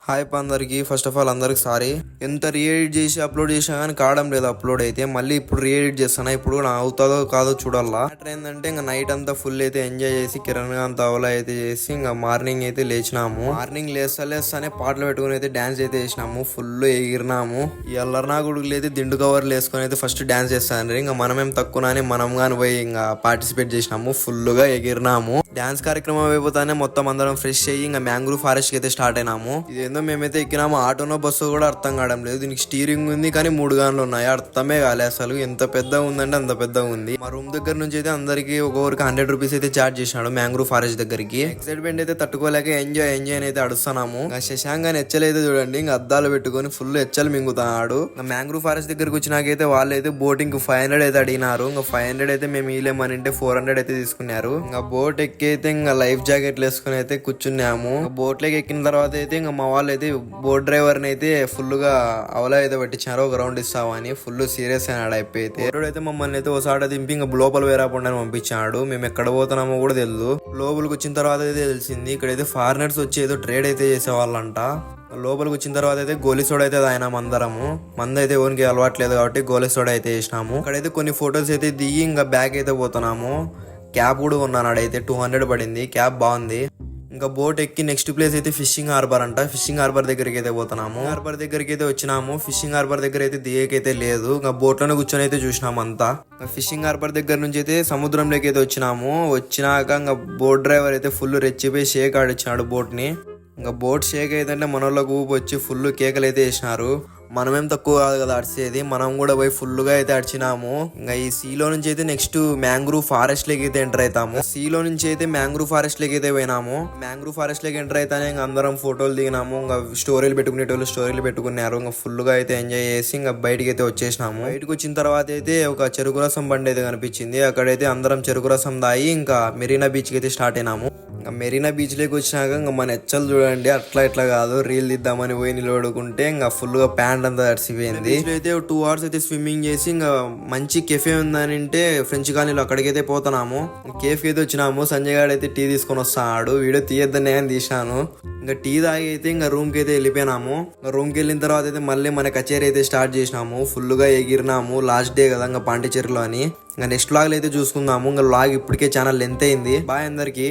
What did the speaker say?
Hi అందరికి first of all అందరికి sorry. ఎంత రీఎడిట్ చేసి అప్లోడ్ చేసినా కానీ కావడం లేదు అప్లోడ్ అయితే. మళ్ళీ ఇప్పుడు రీఎడిట్ చేస్తాను. ఇప్పుడు నా అవుతుందో కాదో చూడాలా. మ్యాటర్ ఏంటంటే ఇంకా నైట్ అంతా ఫుల్ అయితే ఎంజాయ్ చేసి కిరణ్ గాంత్ అవలా అయితే చేసి ఇంకా మార్నింగ్ అయితే లేచినాము. మార్నింగ్ లేస్తానే పాటలు పెట్టుకుని అయితే డాన్స్ అయితే చేసినాము. ఫుల్ ఎగిరినాము. ఈ అల్లర్నా గుడుగులు అయితే దిండు కవర్లు వేసుకొని అయితే ఫస్ట్ డాన్స్ చేస్తాను. ఇంకా మనమేం తక్కువని మనం కానీ పోయి ఇంకా పార్టిసిపేట్ చేసినాము. ఫుల్ గా ఎగిరినాము. డాన్స్ కార్యక్రమం అయిపోతానే మొత్తం అందరం ఫ్రెష్ అయ్యి ఇంకా మ్యాంగ్రూవ్ ఫారెస్ట్ కి అయితే స్టార్ట్ అయినాము. ఇదేందో మేమైతే ఎక్కినాము. ఆటోనో బస్సు కూడా అర్థం కావడం లేదు. దీనికి స్టీరింగ్ ఉంది కానీ 3 గాన్లు ఉన్నాయి. అర్థమే కాలే అసలు. ఎంత పెద్దగా ఉందంటే అంత పెద్దగా ఉంది. మా రూమ్ దగ్గర నుంచి అయితే అందరికి ఒక్కొక్కరికి 100 రూపీస్ అయితే చార్జ్ చేసినాడు మ్యాంగ్రూవ్ ఫారెస్ట్ దగ్గరికి. ఎక్సైట్మెంట్ అయితే తట్టుకోలేక ఎంజాయ్ అని అయితే అడుస్తున్నాము. శశాంక్ అని ఎచ్చలైతే చూడండి ఇంకా అద్దాలు పెట్టుకుని ఫుల్ ఎచ్చలు మింగుతున్నాడు. మ్యాంగ్రూవ్ ఫారెస్ట్ దగ్గరికి వచ్చినాకైతే వాళ్ళు అయితే బోటింగ్ 500 అయితే అడిగినారు. ఇంకా 500 అయితే మేము ఇలేమని అంటే 400 అయితే తీసుకున్నారు. ఇంకా బోట్ ఎక్కి అయితే ఇంకా లైఫ్ జాకెట్లు వేసుకుని అయితే కూర్చున్నాము. బోట్ లోకి ఎక్కిన తర్వాత అయితే ఇంకా మా వాళ్ళు అయితే బోట్ డ్రైవర్ ని అయితే ఫుల్ గా అవలా అయితే పట్టించారు. ఒక రౌండ్ ఇస్తామని ఫుల్ సీరియస్ అయినాడు అయిపోయితే. అయితే మమ్మల్ని అయితే ఒకసారి దింపి ఇంకా లోపల వేరాకుండా పంపించాడు. మేము ఎక్కడ పోతున్నామో కూడా తెలియదు. లోపలికి వచ్చిన తర్వాత అయితే తెలిసింది ఇక్కడైతే ఫారినర్స్ వచ్చి ఏదో ట్రేడ్ అయితే చేసేవాళ్ళంట. లోపలికి వచ్చిన తర్వాత అయితే గోలీ సోడా అయితే తాగినాము అందరము. మంది అయితే ఓనికి అలవాట్లేదు కాబట్టి గోలీ సోడా అయితే వేసినాము. ఇక్కడైతే కొన్ని ఫొటోస్ అయితే దిగి ఇంకా బ్యాగ్ అయితే పోతున్నాము. క్యాబ్ కూడా ఉన్నాను. ఆడైతే 200 పడింది. క్యాబ్ బాగుంది. ఇంకా బోట్ ఎక్కి నెక్స్ట్ ప్లేస్ అయితే ఫిషింగ్ హార్బర్ అంట. ఫిషింగ్ హార్బర్ దగ్గరికి అయితే పోతున్నాము. హార్బర్ దగ్గరికి అయితే వచ్చినాము. ఫిషింగ్ హార్బర్ దగ్గర అయితే దిగకైతే లేదు. ఇంకా బోట్ లోనే కూర్చొని అయితే చూసినాము అంతా. ఫిషింగ్ హార్బర్ దగ్గర నుంచి అయితే సముద్రంలోకి అయితే వచ్చినాము. వచ్చినాక ఇంకా బోట్ డ్రైవర్ అయితే ఫుల్ రెచ్చిపోయి షేక్ ఆడిచ్చినాడు బోట్ ని. ఇంకా బోట్ షేక్ అయితే మనోళ్ళకి ఊపి వచ్చి ఫుల్ కేకలు అయితే వేసినారు. మనమేం తక్కువ కాదు కదా అడిచేది. మనం కూడా పోయి ఫుల్ గా అయితే అడిచినాము. ఇంకా ఈ సీలో నుంచి అయితే నెక్స్ట్ మ్యాంగ్రూవ్ ఫారెస్ట్ లోకి అయితే ఎంటర్ అవుతాము. సీలో నుంచి అయితే మ్యాంగ్రూవ్ ఫారెస్ట్ లోకి అయితే పోయినాము. మ్యాంగ్రూవ్ ఫారెస్ట్ లోకి ఎంటర్ అయితేనే ఇంకా అందరం ఫోటోలు దిగినాము. ఇంకా స్టోరీలు పెట్టుకునేటోళ్ళు స్టోరీలు పెట్టుకున్నారు. ఇంకా ఫుల్ గా అయితే ఎంజాయ్ చేసి ఇంకా బయటకి అయితే వచ్చేసినాము. బయటకు వచ్చిన తర్వాత అయితే ఒక చెరుకు రసం బండి అయితే కనిపించింది. అక్కడైతే అందరం చెరుకు రసం దాగి ఇంకా మెరీనా బీచ్ కి అయితే స్టార్ట్ అయినాము. మెరీనా బీచ్ లోకి వచ్చినాక ఇంకా మన ఎచ్చలు చూడండి. అట్లా ఇట్లా కాదు, రీల్ తీద్దామని పోయి నిలబడుకుంటే ఇంకా ఫుల్ గా ప్యాంట్ అంతా తడిసిపోయింది. అయితే 2 hours అయితే స్విమ్మింగ్ చేసి ఇంకా మంచి కెఫే ఉందని అంటే ఫ్రెంచ్ కాలనీలో అక్కడికైతే పోతున్నాము. కేఫ్ అయితే వచ్చినాము. సంజయ్ గారు అయితే టీ తీసుకొని వస్తాడు. వీడియో తీయద్దని నేను తీసాను. ఇంకా టీ తాగి అయితే ఇంకా రూమ్ కి అయితే వెళ్ళిపోయినాము. రూమ్ కి వెళ్ళిన తర్వాత అయితే మళ్ళీ మన కచేరీ అయితే స్టార్ట్ చేసినాము. ఫుల్ గా ఎగిరినాము. లాస్ట్ డే కదా ఇంకా పాండిచేరిలో అని. ఇంకా నెక్స్ట్ వ్లాగ్ అయితే చూసుకుందాము. ఇంకా వ్లాగ్ ఇప్పటికే ఛానల్ లెంత్ అయింది. బాయ్ అందరికి.